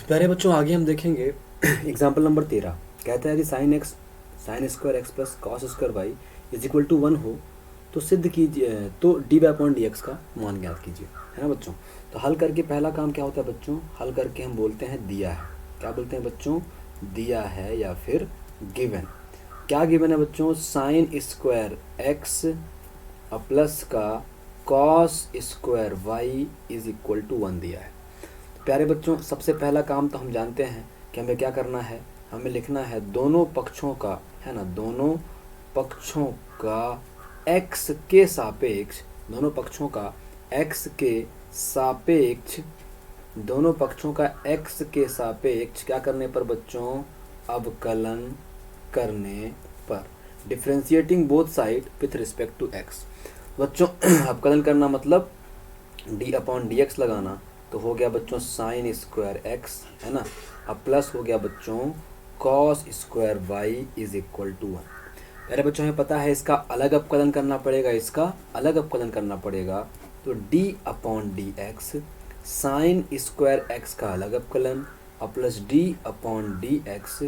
प्यारे बच्चों आगे हम देखेंगे एग्जाम्पल नंबर 13 कहता है यदि sine square x plus cos square y is equal to 1 हो तो सिद्ध कीजिए, तो d by upon d x का मान ज्ञात कीजिए, है ना बच्चों। तो हल करके पहला काम क्या होता है बच्चों, हल करके हम बोलते हैं दिया है। क्या बोलते हैं बच्चों, दिया है या फिर गिवन। क्या गिवन है बच्चों, साइन स्क्वायर एक्स प्लस का cos square y is equal to 1 दिया है। प्यारे बच्चों सबसे पहला काम तो हम जानते हैं कि हमें क्या करना है, हमें लिखना है दोनों पक्षों का, है ना, दोनों पक्षों का x के सापेक्ष, दोनों पक्षों का x के सापेक्ष, दोनों पक्षों का x के सापेक्ष क्या करने पर बच्चों, अवकलन करने पर, differentiating both side with respect to x। बच्चों अवकलन करना मतलब d अपॉन डी एक्स लगाना, तो हो गया बच्चों साइन स्क्वायर एक्स, है ना, अब प्लस हो गया बच्चों cos square y is equal to 1। पहले बच्चों हमें पता है इसका अलग अवकलन करना पड़ेगा, इसका अलग अवकलन करना पड़ेगा, तो d upon d x sine square x का अलग अवकलन और plus d upon d x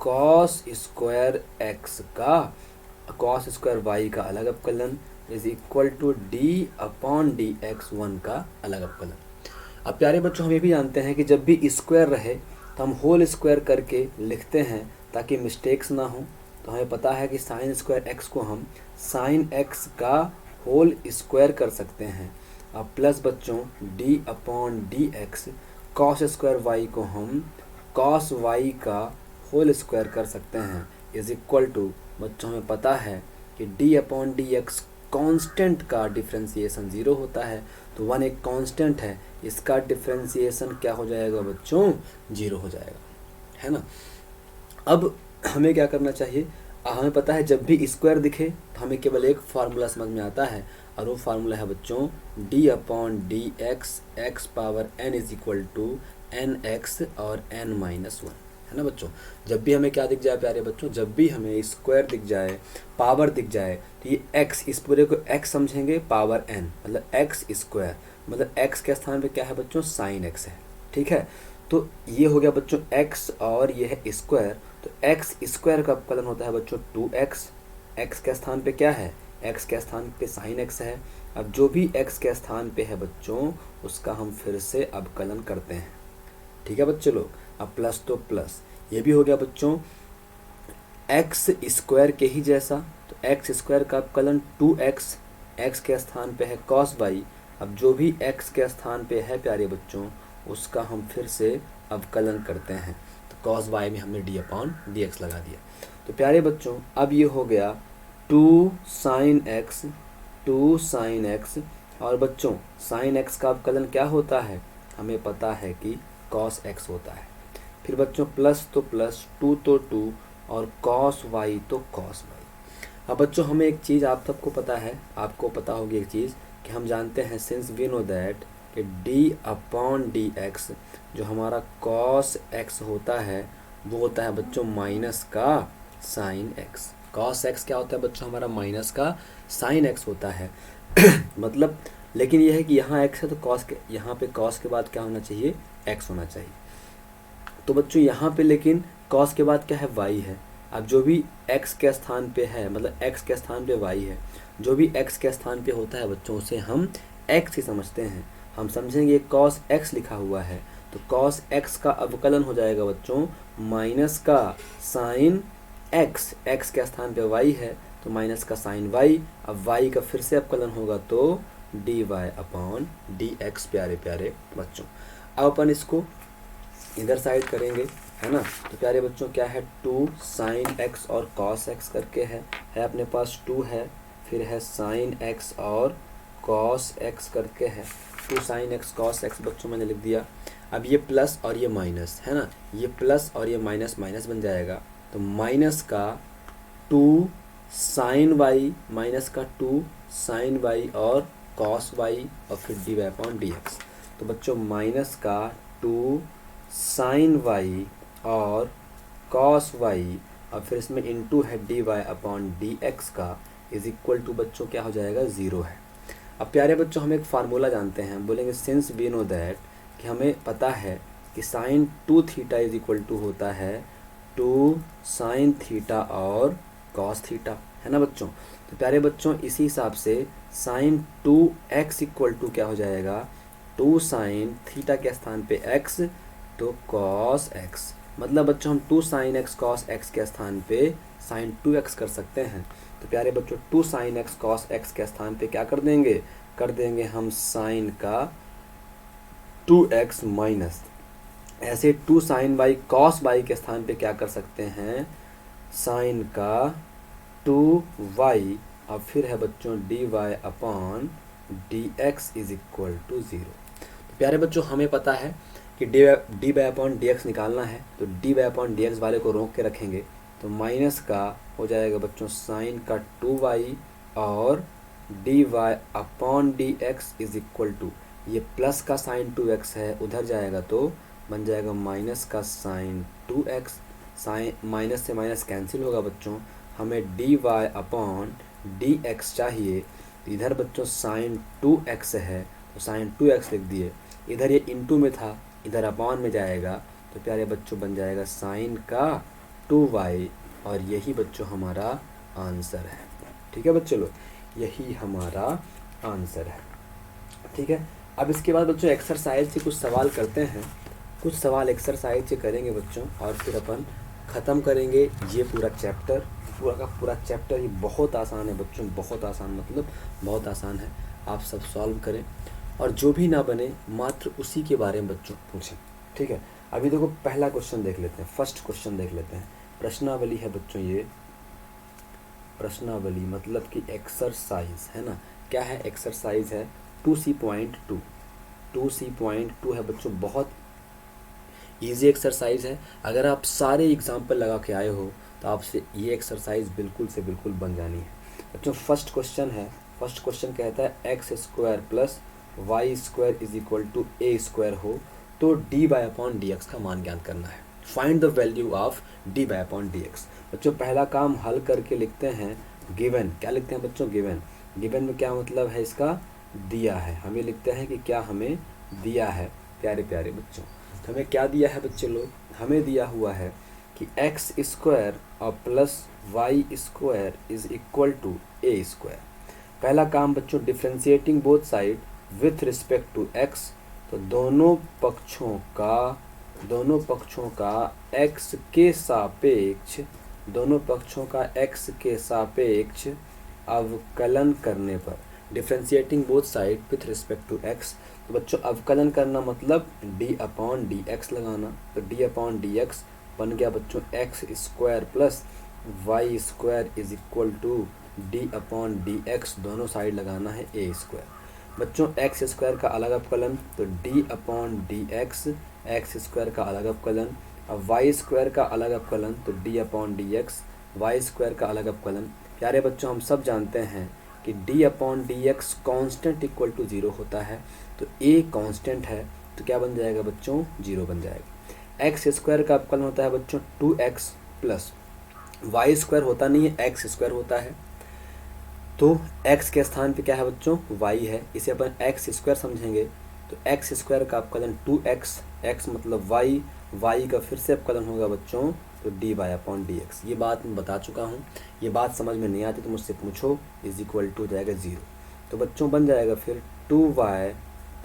cos square x का, कॉस स्क्वायर वाई का अलग अवकलन is equal to d upon d x 1 का अलग अवकलन। अब प्यारे बच्चों हम ये भी जानते हैं कि जब भी स्क्वायर रहे तो हम होल स्क्वायर करके लिखते हैं ताकि मिस्टेक्स ना हो। तो हमें पता है कि साइन स्क्वायर एक्स को हम साइन एक्स का होल स्क्वायर कर सकते हैं। अब प्लस बच्चों d upon d x cos square y को हम कॉस वाई का होल स्क्वायर कर सकते हैं इज इक्वल टू, बच्चों हमें पता है कि D upon d x constant का डिफ्रेंसिएशन 0 होता है, तो 1 एक कांस्टेंट है, इसका डिफ्रेंसिएशन क्या हो जाएगा बच्चों, 0 हो जाएगा, है ना। अब हमें क्या करना चाहिए, हमें पता है जब भी स्क्वायर दिखे तो हमें केवल एक फार्मूला समझ में आता है और वो फार्मूला है बच्चों d upon d x x power n is equal to n x और n माइनस 1, है ना बच्चों। जब भी हमें क्या दिख जाए प्यारे बच्चों, जब भी हमें स्क्वायर दिख जाए, पावर दिख जाए, तो ये x, इस पूरे को x समझेंगे, पावर n मतलब x स्क्वायर, मतलब x के स्थान पे क्या है बच्चों, साइन x है, ठीक है। तो ये हो गया बच्चों x और ये है स्क्वायर, तो x स्क्वायर का अवकलन होता है बच्चों 2x, x के स्थान पे क्या है, x के स्थान पे साइन x है। अब जो भी x के स्थान पे है बच्चों उसका हम फिर से अवकलन करते हैं, ठीक है बच्चे लोग। अब प्लस तो प्लस, ये भी हो गया बच्चों एक्स स्क्वायर के ही जैसा, तो एक्स स्क्वायर का अवकलन 2x, एक्स के स्थान पे है कॉस वाई। अब जो भी x के स्थान पे है प्यारे बच्चों उसका हम फिर से अवकलन करते हैं, तो कॉस वाई में हमने d अपॉन डी एक्स लगा दिया। तो प्यारे बच्चों अब ये हो गया 2 साइन एक्स, 2 साइन एक्स, और बच्चों साइन x का अवकलन क्या होता है, हमें पता है कि कॉस x होता है। फिर बच्चों प्लस तो प्लस, 2 तो 2 और कॉस वाई तो कॉस वाई। अब बच्चों हमें एक चीज़ आप सबको पता है, आपको पता होगी एक चीज़ कि हम जानते हैं सिंस वी नो दैट कि d अपॉन डी एक्स जो हमारा कॉस x होता है वो होता है बच्चों माइनस का साइन x। कॉस x क्या होता है बच्चों, हमारा माइनस का साइन x होता है मतलब, लेकिन यह है कि यहाँ x है तो कॉस के, यहाँ पे कॉस के बाद क्या होना चाहिए, x होना चाहिए। तो बच्चों यहाँ पे लेकिन कॉस के बाद क्या है, y है। अब जो भी x के स्थान पे है, मतलब x के स्थान पे y है, जो भी x के स्थान पे होता है बच्चों उसे हम x ही समझते हैं। हम समझेंगे cos x लिखा हुआ है तो cos x का अवकलन हो जाएगा बच्चों माइनस का साइन x, x के स्थान पे y है तो माइनस का साइन y। अब y का फिर से अवकलन होगा तो dy अपॉन डी एक्स। प्यारे प्यारे बच्चों अब अपन इसको इधर साइड करेंगे, है ना। तो प्यारे बच्चों क्या है, 2 साइन x और cos x करके है अपने पास 2 है, फिर है साइन x और cos x करके है, 2 साइन x cos x बच्चों मैंने लिख दिया। अब ये प्लस और ये माइनस, है ना, ये प्लस और ये माइनस माइनस बन जाएगा, तो माइनस का 2 साइन y, माइनस का 2 साइन y और cos y और फिर d y upon d x. तो बच्चों माइनस का 2 साइन y और cos y और फिर इसमें इनटू है d y upon d x का इज इक्वल टू बच्चों क्या हो जाएगा, 0 है। अब प्यारे बच्चों हम एक फार्मूला जानते हैं, बोलेंगे सिंस वी नो दैट कि हमें पता है कि sine 2 theta is equal to होता है 2 साइन थीटा और कॉस थीटा, है ना बच्चों। तो प्यारे बच्चों इसी हिसाब से साइन 2x इक्वल टू क्या हो जाएगा, 2 साइन थीटा के स्थान पे x तो कॉस x, मतलब बच्चों हम 2 साइन x कॉस x के स्थान पे साइन 2x कर सकते हैं। तो प्यारे बच्चों 2 साइन x कॉस x के स्थान पे क्या कर देंगे हम साइन का 2x माइनस, ऐसे 2 साइन बाई कॉस बाई के स्थान पे क्या कर सकते हैं, साइन का 2y, अब फिर है बच्चों dy upon dx is equal to 0। तो प्यारे बच्चों हमें पता है कि d by upon d x निकालना है, तो d by upon d x वाले को रोक के रखेंगे, तो माइनस का हो जाएगा बच्चों साइन का 2y और d y upon d x is equal to, ये प्लस का साइन 2x है उधर जाएगा तो बन जाएगा माइनस का साइन 2x, साइन माइनस से माइनस कैंसिल होगा बच्चों, हमें d y upon d x चाहिए, इधर बच्चों साइन 2x है तो साइन 2x लिख दिए, इधर ये इनटू में था इधर अपॉन में जाएगा, तो प्यारे बच्चों बन जाएगा साइन का 2y और यही बच्चों हमारा आंसर है। ठीक है बच्चों लोग, यही हमारा आंसर है। ठीक है, अब इसके बाद बच्चों एक्सरसाइज से कुछ सवाल करते हैं, कुछ सवाल एक्सरसाइज से करेंगे बच्चों और फिर अपन ख़त्म करेंगे ये पूरा चैप्टर, पूरा का पूरा चैप्टर। ये बहुत आसान है बच्चों, बहुत आसान, मतलब बहुत आसान है, आप सब सॉल्व करें और जो भी ना बने मात्र उसी के बारे में बच्चों पूछें। ठीक है, अभी देखो पहला क्वेश्चन देख लेते हैं, फर्स्ट क्वेश्चन देख लेते हैं। प्रश्नावली है बच्चों, ये प्रश्नावली मतलब कि एक्सरसाइज है ना, क्या है एक्सरसाइज है 2C.2, 2C.2 है बच्चों, बहुत इजी एक्सरसाइज है। अगर आप सारे एग्जाम्पल लगा के आए हो तो आपसे ये एक्सरसाइज बिल्कुल से बिल्कुल बन जानी है बच्चों। फर्स्ट क्वेश्चन है, फर्स्ट क्वेश्चन कहता है x square plus y square is equal to a square हो तो d by upon d x का मान ज्ञात करना है। Find the value of d by upon d x. बच्चों पहला काम हल करके लिखते हैं गिवन, क्या लिखते हैं बच्चों गिवन, गिवन में क्या मतलब है इसका, दिया है, हमें लिखते हैं कि क्या हमें दिया है। प्यारे प्यारे बच्चों तो हमें क्या दिया है बच्चे लोग, हमें दिया हुआ है कि एक्स स्क्वायर और plus y square is equal to a square. पहला काम बच्चों differentiating both side with respect to x, तो दोनों पक्षों का x के सापेक्ष, दोनों पक्षों का x के सापेक्ष अवकलन करने पर, differentiating both side with respect to x, तो बच्चों अवकलन करना मतलब d अपॉन डी एक्स लगाना, तो d अपॉन डी एक्स बन गया बच्चों x square plus y square is equal to d upon d x, दोनों साइड लगाना है a स्क्वायर। बच्चों एक्स स्क्वायर का अलग अवकलन तो d upon d x, x square का अलग अवकलन, अब वाई स्क्वायर का अलग अवकलन तो d upon d x, y square का अलग अवकलन। प्यारे बच्चों हम सब जानते हैं कि d upon d x constant equal to 0 होता है, तो a कॉन्स्टेंट है तो क्या बन जाएगा बच्चों 0 बन जाएगा। एक्स स्क्वायर का अवकलन होता है बच्चों 2x प्लस वाई स्क्वायर होता नहीं है, एक्स स्क्वायर होता है, तो x के स्थान पे क्या है बच्चों y है, इसे अपन एक्स स्क्वायर समझेंगे, तो एक्स स्क्वायर का अवकलन 2x, x मतलब y, y का फिर से अवकलन होगा बच्चों तो d y upon d x. ये बात मैं बता चुका हूँ, ये बात समझ में नहीं आती तो मुझसे पूछो, इज इक्वल टू हो जाएगा 0। तो बच्चों बन जाएगा फिर 2y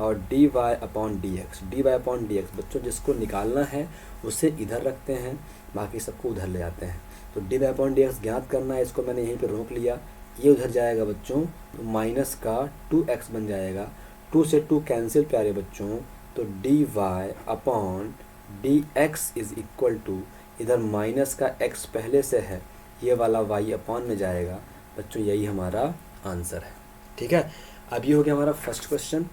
और d y upon d x, d y upon d x बच्चों जिसको निकालना है उसे इधर रखते हैं, बाकी सबको उधर ले आते हैं। तो d y upon d x ज्ञात करना है, इसको मैंने यहीं पर रोक लिया, ये उधर जाएगा बच्चों तो माइनस का 2x बन जाएगा, 2 से 2 कैंसिल प्यारे बच्चों, तो d y upon d x is equal to, इधर माइनस का x पहले से है, ये वाला y अपॉन में जाएगा बच्चों, यही हमारा आंसर है। ठीक है, अब ये हो गया हमारा फर्स्ट क्वेश्चन।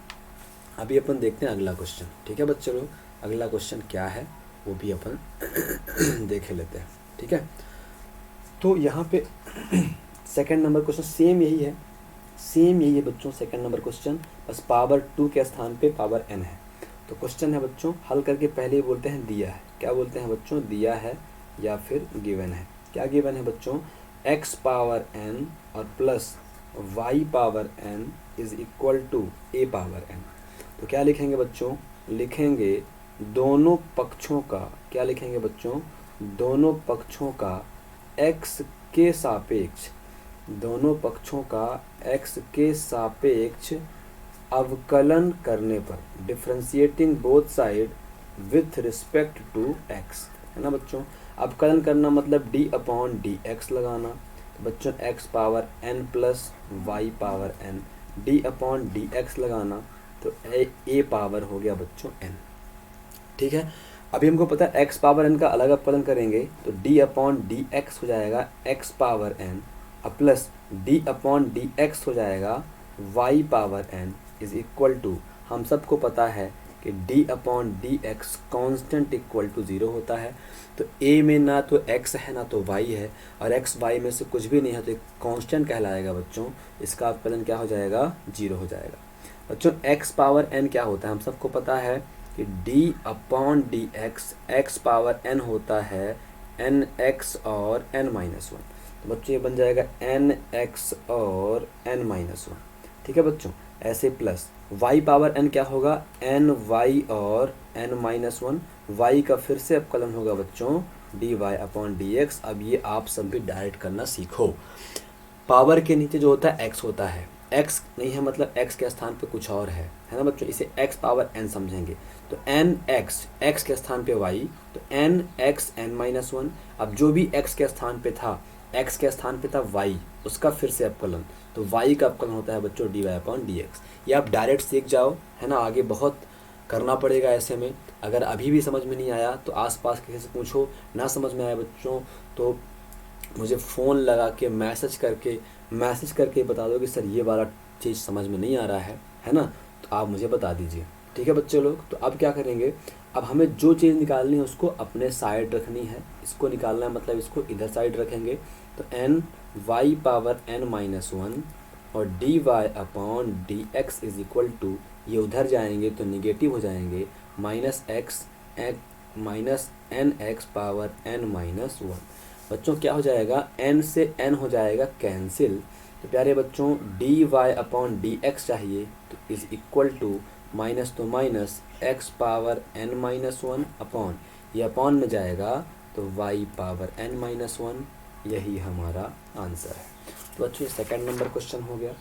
अभी अपन देखते हैं अगला क्वेश्चन। ठीक है बच्चों लोग, अगला क्वेश्चन क्या है वो भी अपन देख लेते हैं। ठीक है, तो यहाँ पे सेकंड नंबर क्वेश्चन सेम यही है, सेम यही है बच्चों सेकंड नंबर क्वेश्चन, बस पावर 2 के स्थान पे पावर n है। तो क्वेश्चन है बच्चों हल करके पहले ही बोलते हैं दिया है, क्या बोलते हैं बच्चों दिया है या फिर गिवन है। क्या गिवन है बच्चों x पावर n और plus y power n is equal to a power n। तो क्या लिखेंगे बच्चों, लिखेंगे दोनों पक्षों का क्या लिखेंगे बच्चों, दोनों पक्षों का x के सापेक्ष, दोनों पक्षों का x के सापेक्ष अवकलन करने पर, differentiating both side with respect to x, है ना बच्चों। अवकलन करना मतलब d अपॉन डी एक्स लगाना, तो बच्चों x power n plus y power n, d upon d x लगाना, तो a पावर हो गया बच्चों n। ठीक है, अभी हमको पता है x पावर n का अलग अवकलन करेंगे तो d अपॉन डी एक्स हो जाएगा x power n, plus d upon d x हो जाएगा y power n is equal to, हम सबको पता है कि d upon d x constant equal to 0 होता है। तो a में ना तो x है ना तो y है, और x y में से कुछ भी नहीं है तो एक कांस्टेंट कहलाएगा बच्चों, इसका अवकलन क्या हो जाएगा, 0 हो जाएगा। बच्चों x पावर n क्या होता है, हम सबको पता है कि d upon d x x power n होता है n x और n माइनस वन, तो बच्चों ये बन जाएगा n x और n माइनस वन। ठीक है बच्चों, ऐसे प्लस y पावर n क्या होगा, n y और n माइनस वन, y का फिर से अवकलन होगा बच्चों dy अपॉन डी एक्स। अब ये आप सब भी डायरेक्ट करना सीखो। पावर के नीचे जो होता है x होता है, x नहीं है मतलब x के स्थान पे कुछ और है ना बच्चों, इसे x पावर n समझेंगे। तो n x के स्थान पे y, तो n x n minus one. अब जो भी x के स्थान पे था, x के स्थान पे था y, उसका फिर से अवकलन, तो y का अवकलन होता है बच्चों dy अपॉन डी एक्स। ये आप डायरेक्ट सीख जाओ, है ना, आगे बहुत करना पड़ेगा ऐसे में। अगर अभी भी समझ में नहीं आया तो आसपास किसी से पूछो, ना समझ में आया बच्चों तो मुझे फ़ोन लगा के मैसेज करके बता दो कि सर ये वाला चीज़ समझ में नहीं आ रहा है ना, तो आप मुझे बता दीजिए। ठीक है बच्चे लोग, तो अब क्या करेंगे, अब हमें जो चीज़ निकालनी है उसको अपने साइड रखनी है, इसको निकालना है मतलब इसको इधर साइड रखेंगे। तो n y power n minus one और d y upon d x is equal to, ये उधर जाएंगे तो निगेटिव हो जाएंगे, minus minus n x power n minus one. बच्चों क्या हो जाएगा, n से n हो जाएगा कैंसिल, तो प्यारे बच्चों d y upon d x चाहिए, तो इज इक्वल टू माइनस तो minus x power n minus one upon, ये अपॉन में जाएगा तो y power n minus one, यही हमारा आंसर है। तो बच्चों ये सेकंड नंबर क्वेश्चन हो गया।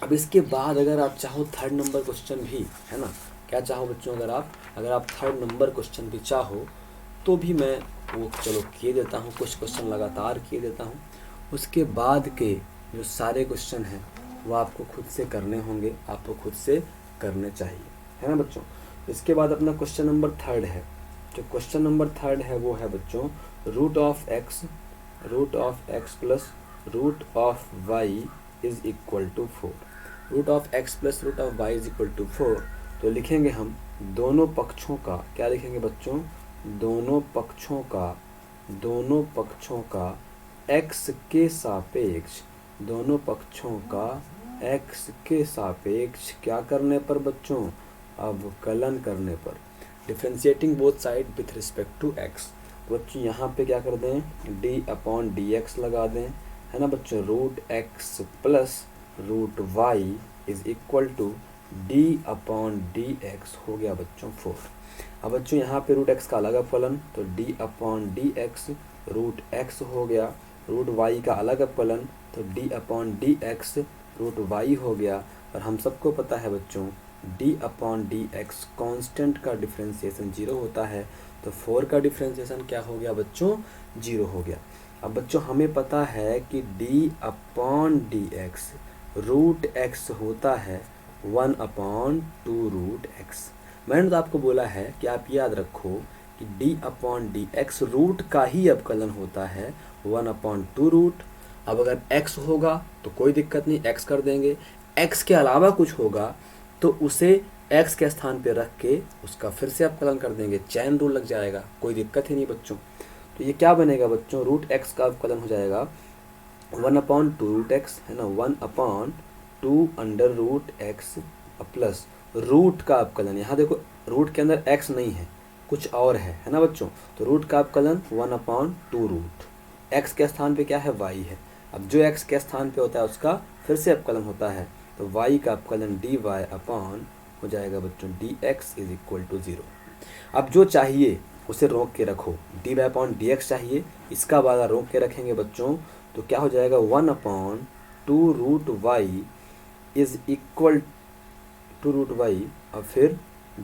अब इसके बाद अगर आप चाहो थर्ड नंबर क्वेश्चन भी, है ना, क्या चाहो बच्चों, अगर आप थर्ड नंबर क्वेश्चन भी चाहो तो भी मैं वो चलो किए देता हूँ, कुछ क्वेश्चन लगातार किए देता हूँ। उसके बाद के जो सारे क्वेश्चन हैं वो आपको खुद से करने होंगे, आपको खुद से करने चाहिए, है ना बच्चों। इसके बाद अपना क्वेश्चन नंबर थर्ड है, जो क्वेश्चन नंबर थर्ड है वो है बच्चों root of x plus root of y is equal to 4। Root of x plus root of y is equal to 4, तो लिखेंगे हम दोनों पक्षों का, क्या लिखेंगे बच्चों, दोनों पक्षों का x के सापेक्ष, दोनों पक्षों का x के सापेक्ष क्या करने पर बच्चों, अवकलन करने पर, differentiating both side with respect to x। बच्चों यहाँ पे क्या कर दें, d अपॉन डी एक्स लगा दें, है ना बच्चों, root x plus root y is equal to d upon d x हो गया बच्चों 4। अब बच्चों यहाँ पे रूट एक्स का अलग अवकलन, तो d upon d x root x हो गया, रूट वाई का अलग अवकलन, तो d upon d x root y हो गया। और हम सबको पता है बच्चों d upon d x constant का डिफ्रेंसिएशन 0 होता है, तो 4 का डिफ्रेंसिएशन क्या हो गया बच्चों, 0 हो गया। अब बच्चों हमें पता है कि d upon d x root x होता है 1 अपॉन 2 रूट एक्स। मैंने तो आपको बोला है कि आप याद रखो कि d upon d x root का ही अवकलन होता है 1 अपॉन 2 रूट। अब अगर x होगा तो कोई दिक्कत नहीं, x कर देंगे, x के अलावा कुछ होगा तो उसे x के स्थान पे रख के उसका फिर से अवकलन कर देंगे, चैन रूल लग जाएगा, कोई दिक्कत ही नहीं बच्चों। तो ये क्या बनेगा बच्चों, रूट x का अवकलन हो जाएगा 1 अपॉन 2 रूट एक्स, है ना, 1 upon 2 under root x plus root का अवकलन, यहाँ देखो रूट के अंदर x नहीं है, कुछ और है ना बच्चों, तो रूट का अवकलन 1 अपॉन 2 रूट, x के स्थान पे क्या है, y है। अब जो x के स्थान पे होता है उसका फिर से अवकलन होता है, तो y का अवकलन dy अपॉन हो जाएगा बच्चों dx इज इक्वल टू 0। अब जो चाहिए उसे रोक के रखो, d y upon d x चाहिए, इसका वाला रोक के रखेंगे बच्चों, तो क्या हो जाएगा 1/2√y is equal to root y, और फिर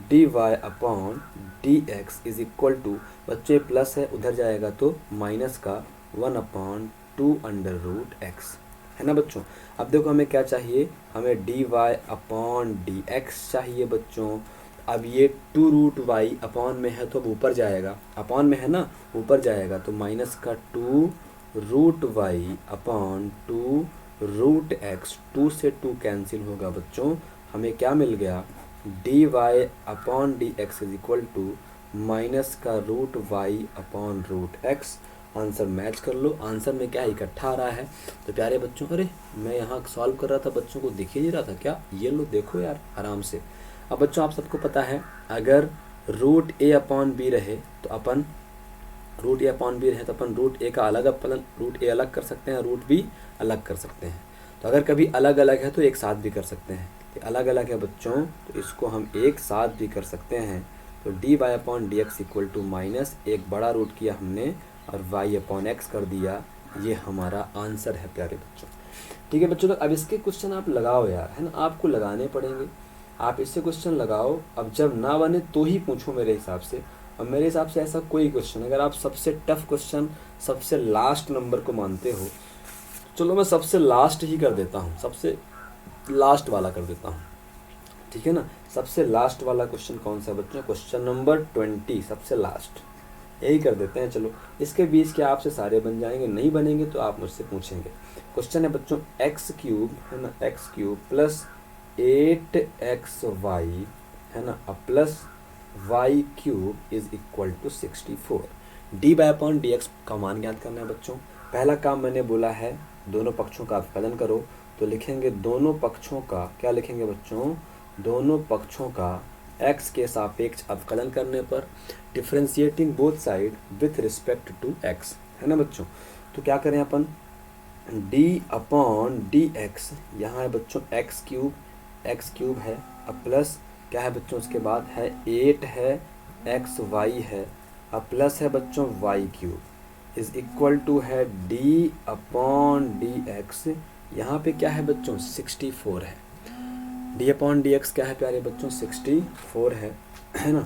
d y upon d x is equal to, बच्चे प्लस है उधर जाएगा तो माइनस का 1/2√x, है ना बच्चों। अब देखो हमें क्या चाहिए, हमें d y upon d x चाहिए बच्चों। अब ये 2√y अपॉन में है तो अब ऊपर जाएगा, अपॉन में है ना, ऊपर जाएगा तो माइनस का 2√y अपॉन 2√x, 2 से 2 कैंसिल होगा बच्चों, हमें क्या मिल गया, d y upon d x is equal to minus का √y upon √x। Answer match कर लो, आंसर में क्या इकट्ठा आ रहा है। तो प्यारे बच्चों, अरे मैं यहाँ सॉल्व कर रहा था, बच्चों को दिख ही नहीं रहा था क्या, ये लो देखो यार आराम से। अब बच्चों आप सबको पता है, अगर √a अपॉन बी रहे तो अपन √a अपॉन बी रहे तो अपन √a का अलग अपलन, √a अलग कर सकते हैं, √b अलग कर सकते हैं। तो अगर कभी अलग अलग है तो एक साथ भी कर सकते हैं, अलग अलग है बच्चों तो इसको हम एक साथ भी कर सकते हैं। तो d y upon d x equal to minus एक बड़ा रूट किया हमने और y अपॉन एक्स कर दिया, ये हमारा आंसर है प्यारे बच्चों। ठीक है बच्चों, तो अब इसके क्वेश्चन आप लगाओ यार, है ना, आपको लगाने पड़ेंगे, आप इससे क्वेश्चन लगाओ। अब जब ना बने तो ही पूछो मेरे हिसाब से, और मेरे हिसाब से ऐसा कोई क्वेश्चन, अगर आप सबसे टफ क्वेश्चन सबसे लास्ट नंबर को मानते हो, चलो मैं सबसे लास्ट ही कर देता हूँ, सबसे लास्ट वाला कर देता हूँ, ठीक है ना। सबसे लास्ट वाला क्वेश्चन कौन सा है बच्चों, क्वेश्चन नंबर 20, सबसे लास्ट यही कर देते हैं। चलो इसके बीच के आपसे सारे बन जाएंगे, नहीं बनेंगे तो आप मुझसे पूछेंगे। क्वेश्चन है बच्चों x³ है ना, x³ प्लस 8xy है ना, अब plus y³ is equal to 64। D y upon d x का मान ज्ञात करना है बच्चों। पहला काम मैंने बोला है दोनों पक्षों का अवकलन करो, तो लिखेंगे दोनों पक्षों का, क्या लिखेंगे बच्चों, दोनों पक्षों का x के सापेक्ष अवकलन करने पर differentiating both side with respect to x, है ना बच्चों। तो क्या करें अपन, d अपॉन डी एक्स, यहाँ है बच्चों x³ है, अब प्लस क्या है बच्चों, उसके बाद है 8 है, xy है, अब प्लस है बच्चों y³ इज इक्वल टू है d अपॉन डी एक्स, यहाँ पे क्या है बच्चों 64 है, डी अपॉन डी एक्स क्या है प्यारे बच्चों 64 है ना।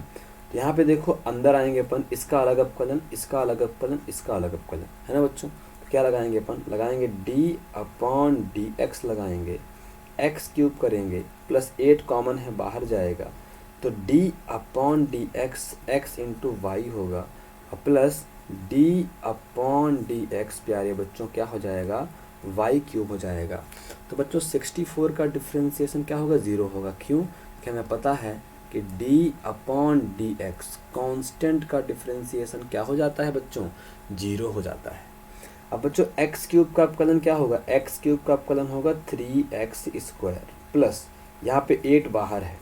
तो यहाँ पे देखो अंदर आएंगे अपन, इसका अलग अवकलन, इसका अलग अवकलन, इसका अलग अवकलन, है ना बच्चों। तो क्या लगाएंगे अपन, लगाएंगे डी अपॉन डी एक्स, लगाएंगे x³ करेंगे, प्लस 8 कॉमन है बाहर जाएगा, तो d upon d x x into y होगा, plus d upon d x प्यारे बच्चों क्या हो जाएगा, y³ हो जाएगा। तो बच्चों 64 का डिफ्रेंसिएशन क्या होगा, 0 होगा। क्यों, क्या हमें पता है कि d upon d x constant का डिफ्रेंसिएशन क्या हो जाता है बच्चों, 0 हो जाता है। अब बच्चों x³ का अवकलन क्या होगा, x³ का अवकलन होगा 3x² प्लस यहाँ पे 8 बाहर है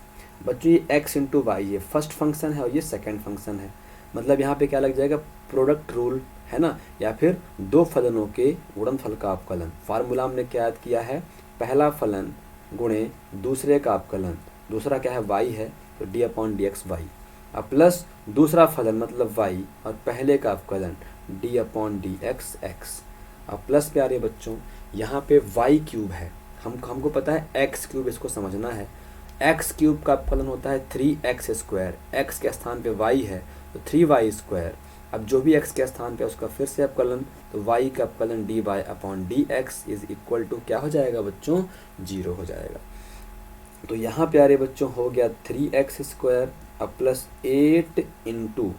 बच्चों, ये x इंटू वाई, ये फर्स्ट फंक्शन है और ये सेकंड फंक्शन है, मतलब यहाँ पे क्या लग जाएगा, प्रोडक्ट रूल, है ना, या फिर दो फलनों के गुणनफल का अवकलन। फार्मूला हमने क्या याद किया है, पहला फलन गुणे दूसरे का अवकलन, दूसरा क्या है y है तो d upon d x y, अब प्लस दूसरा फलन मतलब y और पहले का अवकलन d upon d x x, अब प्लस प्यारे बच्चों यहाँ पे y³ है, हमको पता है x³, इसको समझना है। x³ का अवकलन होता है 3x², x के स्थान पे y है तो 3y², अब जो भी x के स्थान पे उसका फिर से अवकलन, तो y का अवकलन dy upon d x is equal to क्या हो जाएगा बच्चों, 0 हो जाएगा। तो यहाँ प्यारे बच्चों हो गया 3x² अब प्लस 8 इंटू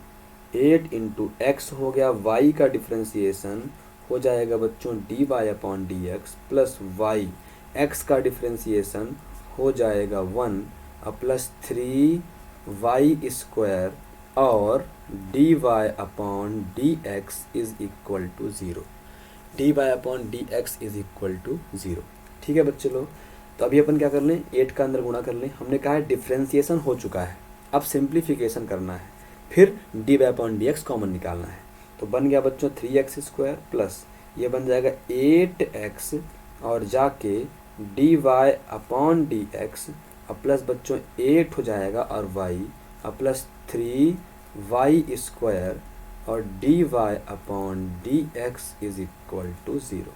x हो गया, y का डिफ्रेंसिएशन हो जाएगा बच्चों dy upon d x plus y, x का डिफ्रेंसिएशन हो जाएगा 1 अब प्लस 3y² और dy upon d x is equal to 0, dy upon d x is equal to 0। ठीक है बच्चे लोग, तो अभी अपन क्या कर लें, 8 का अंदर गुणा कर लें, हमने कहा है डिफ्रेंसिएशन हो चुका है, अब सिंप्लीफिकेशन करना है, फिर dy upon d x common निकालना है। तो बन गया बच्चों 3x² प्लस ये बन जाएगा 8x और जाके dy अपॉन डी एक्स, अब प्लस बच्चों 8 हो जाएगा और y, अब प्लस 3 वाई स्क्वायर और d y upon d x is equal to 0।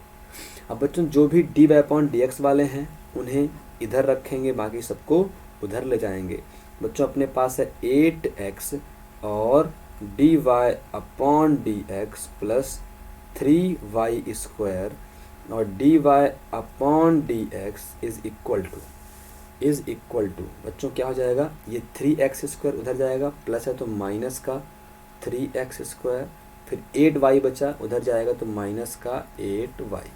अब बच्चों जो भी d y upon d x वाले हैं उन्हें इधर रखेंगे, बाकी सबको उधर ले जाएंगे। बच्चों अपने पास है 8x और d y upon d x plus 3y square और d y upon d x is equal to बच्चों क्या हो जाएगा, ये 3x स्क्वायर उधर जाएगा, प्लस है तो माइनस का 3x स्क्वायर, फिर 8y बचा उधर जाएगा तो माइनस का 8y।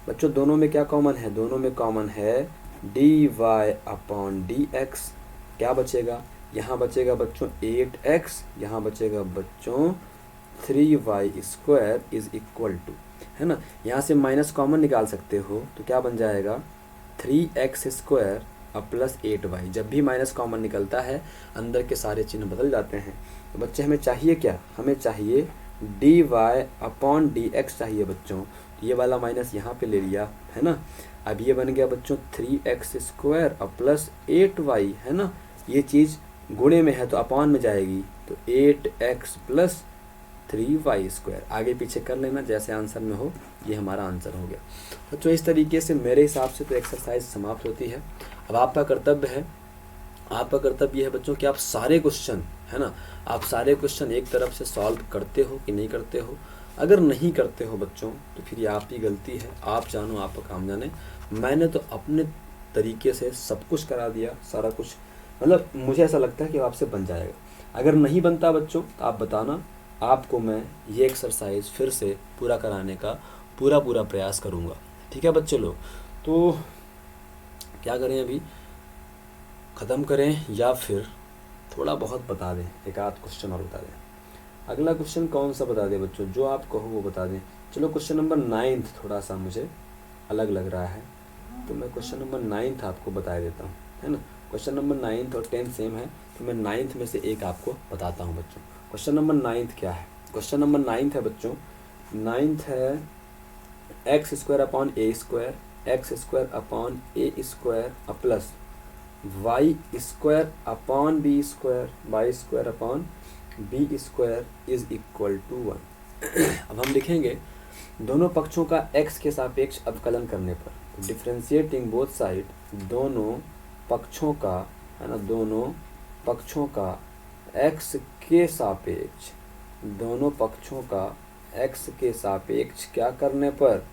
बच्चों दोनों में क्या कॉमन है, दोनों में कॉमन है d y upon d x. क्या बचेगा, यहाँ बचेगा बच्चों 8x, यहाँ बचेगा बच्चों 3y square is equal to, है ना, यहाँ से माइनस कॉमन निकाल सकते हो तो क्या बन जाएगा 3x स्क्वायर और प्लस 8y। जब भी माइनस कॉमन निकलता है अंदर के सारे चिन्ह बदल जाते हैं। तो बच्चे हमें चाहिए क्या, हमें चाहिए d y upon d x चाहिए बच्चों। तो ये वाला माइनस यहाँ पे ले लिया, है ना। अब ये बन गया बच्चों 3x स्क्वायर और प्लस 8y, है ना। ये चीज़ गुणे में है तो अपॉन में जाएगी, तो 8x प्लस 3y स्क्वायर। आगे पीछे कर लेना जैसे आंसर में हो, ये हमारा आंसर हो गया बच्चों। इस तरीके से मेरे हिसाब से तो एक्सरसाइज समाप्त होती है। अब आपका कर्तव्य है, आपका कर्तव्य ये है बच्चों कि आप सारे क्वेश्चन, है ना, आप सारे क्वेश्चन एक तरफ से सॉल्व करते हो कि नहीं करते हो। अगर नहीं करते हो बच्चों तो फिर ये आपकी गलती है, आप जानो आपका काम जाने। मैंने तो अपने तरीके से सब कुछ करा दिया, सारा कुछ, मतलब मुझे ऐसा लगता है कि आपसे बन जाएगा। अगर नहीं बनता बच्चों तो आप बताना, आपको मैं ये एक्सरसाइज फिर से पूरा कराने का पूरा प्रयास करूँगा। ठीक है बच्चे लोग, तो क्या करें, अभी ख़त्म करें या फिर थोड़ा बहुत बता दें, एक आध क्वेश्चन और बता दें। अगला क्वेश्चन कौन सा बता दें बच्चों, जो आप कहो वो बता दें। चलो क्वेश्चन नंबर 9 थोड़ा सा मुझे अलग लग रहा है, तो मैं क्वेश्चन नंबर 9 आपको बता देता हूँ, है ना। क्वेश्चन नंबर 9 और 10 सेम है, तो मैं 9 में से एक आपको बताता हूँ बच्चों। क्वेश्चन नंबर 9 क्या है, क्वेश्चन नंबर 9 है बच्चों, 9 है x square upon a square, x square upon a square plus y square upon b square, y square upon b square is equal to 1। अब हम लिखेंगे दोनों पक्षों का x के सापेक्ष अवकलन करने पर, डिफ्रेंशिएटिंग बोथ साइड, दोनों पक्षों का, है ना, दोनों पक्षों का x के सापेक्ष, दोनों पक्षों का x के सापेक्ष क्या करने पर,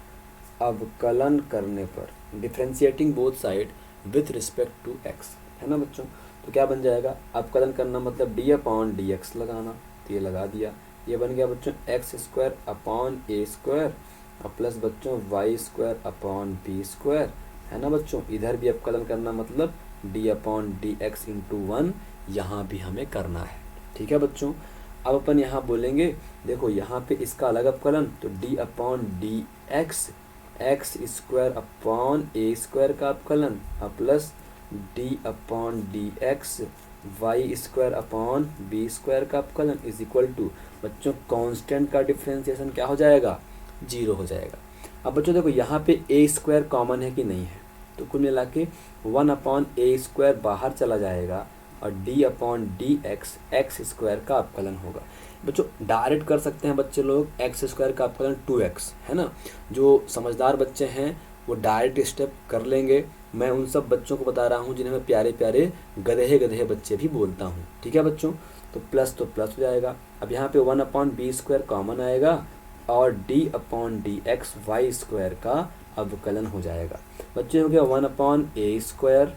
अवकलन करने पर, differentiating both side with respect to x, है ना बच्चों। तो क्या बन जाएगा, अवकलन करना मतलब डी अपॉन डी एक्स लगाना, तो ये लगा दिया। ये बन गया बच्चों x square upon a square और प्लस बच्चों y square upon b square, है ना बच्चों। इधर भी अवकलन करना मतलब d upon d x into 1, यहाँ भी हमें करना है। ठीक है बच्चों, अब अपन यहाँ बोलेंगे, देखो यहाँ पे इसका अलग अवकलन, तो d upon d x, x square upon a square का अवकलन plus d upon d x y square upon b square का अवकलन इज इक्वल टू बच्चों कांस्टेंट का डिफ्रेंसिएशन क्या हो जाएगा, 0 हो जाएगा। अब बच्चों देखो यहाँ पे ए स्क्वायर कॉमन है कि नहीं है, तो कुल मिला के 1 अपॉन ए स्क्वायर बाहर चला जाएगा और d upon d x x square का अवकलन होगा। बच्चों डायरेक्ट कर सकते हैं बच्चे लोग, एक्स स्क्वायर का अवकलन 2x, है ना। जो समझदार बच्चे हैं वो डायरेक्ट स्टेप कर लेंगे। मैं उन सब बच्चों को बता रहा हूँ जिन्हें मैं प्यारे प्यारे गधे बच्चे भी बोलता हूँ। ठीक है बच्चों, तो प्लस हो जाएगा। अब यहाँ पे 1 अपॉन बी स्क्वायर कॉमन आएगा और d upon d x y square का अवकलन हो जाएगा। बच्चे हो गया 1 upon a square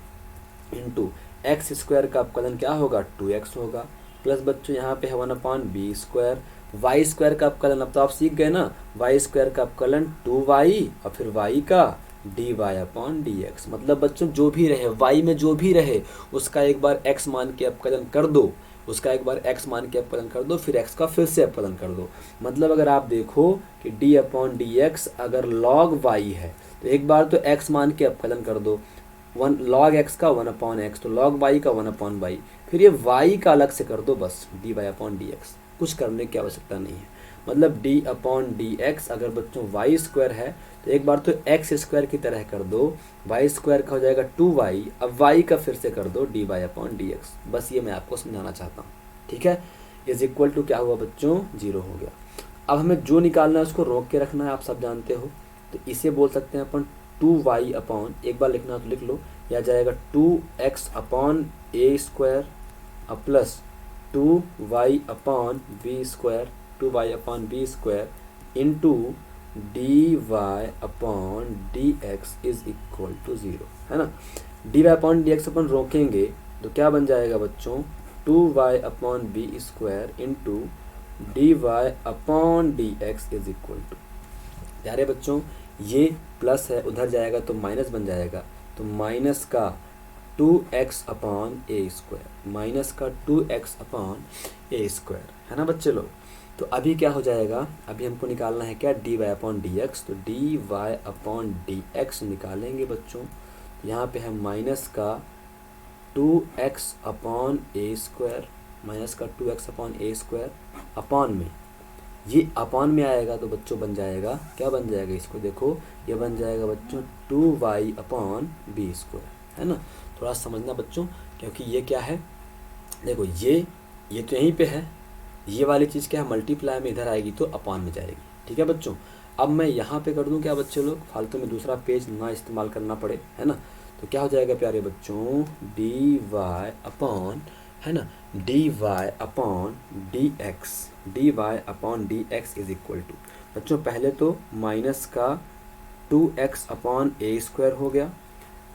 into x square का अवकलन क्या होगा, 2x होगा, प्लस बच्चों यहाँ पे है 1 upon b square, y square का अवकलन अब तो आप सीख गए ना, वाई स्क्वायर का अवकलन 2y और फिर y का d y upon d x. मतलब बच्चों जो भी रहे y में जो भी रहे उसका एक बार x मान के अवकलन कर दो, उसका एक बार x मान के अवकलन कर दो, फिर x का फिर से अवकलन कर दो। मतलब अगर आप देखो कि d अपॉन डी एक्स अगर log y है तो एक बार तो x मान के अवकलन कर दो, 1 log x का 1 अपॉन एक्स, तो log y का 1 अपॉन वाई, फिर ये y का अलग से कर दो, बस d y upon d x, कुछ करने की आवश्यकता नहीं है। मतलब डी अपॉन डी एक्स अगर बच्चों वाई स्क्वायर है तो एक बार तो एक्स स्क्वायर की तरह कर दो, वाई स्क्वायर का हो जाएगा 2y, अब वाई का फिर से कर दो d y upon d x. बस ये मैं आपको समझाना चाहता हूँ। ठीक है, इज इक्वल टू क्या हुआ बच्चों, 0 हो गया। अब हमें जो निकालना है उसको रोक के रखना है, आप सब जानते हो। तो इसे बोल सकते हैं अपन 2y अपॉन, एक बार लिखना तो लिख लो, यह जाएगा 2x upon a square plus 2y upon b square, 2y upon b square into d y upon d x is equal to 0, है ना। D y upon d x अपन रोकेंगे तो क्या बन जाएगा बच्चों, 2y upon b square into d y upon d x is equal to, प्यारे बच्चों ये प्लस है, उधर जाएगा तो माइनस बन जाएगा, तो माइनस का 2x upon a square, minus का 2x अपॉन ए स्क्वायर, है ना बच्चे लोग। तो अभी क्या हो जाएगा, अभी हमको निकालना है क्या, d y upon d x. तो d y upon d x निकालेंगे बच्चों, यहाँ पे है माइनस का 2x upon a square, minus का 2x upon a square upon में, ये अपॉन में आएगा तो बच्चों बन जाएगा, क्या बन जाएगा, इसको देखो, ये बन जाएगा बच्चों 2y अपॉन बी स्क्वायर, है ना। थोड़ा समझना बच्चों, क्योंकि ये क्या है, देखो ये तो यहीं पे है, ये वाली चीज़ क्या है, मल्टीप्लाई में इधर आएगी तो अपॉन में जाएगी, ठीक है बच्चों। अब मैं यहाँ पे कर दूँ क्या बच्चे लोग, फालतू में दूसरा पेज ना इस्तेमाल करना पड़े, है ना। तो क्या हो जाएगा प्यारे बच्चों, डी वाई अपॉन, है ना, d y upon d x, d y upon d x is equal to, बच्चों पहले तो माइनस का 2x अपॉन ए स्क्वायर हो गया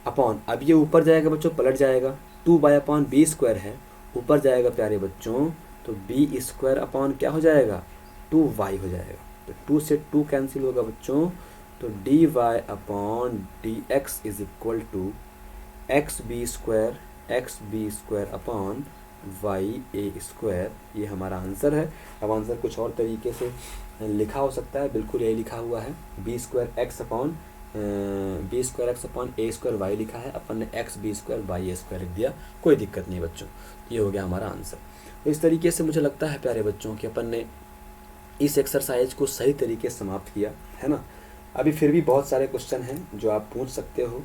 अपॉन, अब ये ऊपर जाएगा बच्चों, पलट जाएगा, 2y अपॉन बी स्क्वायर है, ऊपर जाएगा प्यारे बच्चों, तो बी स्क्वायर अपॉन क्या हो जाएगा, 2y हो जाएगा। तो 2 से 2 कैंसिल होगा बच्चों, तो d y upon d x is equal to x b square upon y a square, ये हमारा आंसर है। अब आंसर कुछ और तरीके से लिखा हो सकता है, बिल्कुल यही लिखा हुआ है, B square x upon a square Y लिखा है, अपन ने x b square Y a square लिख दिया, कोई दिक्कत नहीं बच्चों, ये हो गया हमारा आंसर। तो इस तरीके से मुझे लगता है प्यारे बच्चों कि अपन ने इस एक्सरसाइज को सही तरीके से समाप्त किया, है ना। अभी फिर भी बहुत सारे क्वेश्चन हैं जो आप पूछ सकते हो,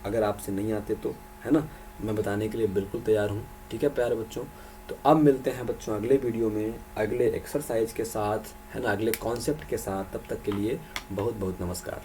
अगर आपसे नहीं आते तो, है ना, मैं बताने के लिए बिल्कुल तैयार हूँ, ठीक है प्यारे बच्चों। तो अब मिलते हैं बच्चों अगले वीडियो में अगले एक्सरसाइज के साथ, है ना, अगले कॉन्सेप्ट के साथ। तब तक के लिए बहुत बहुत नमस्कार।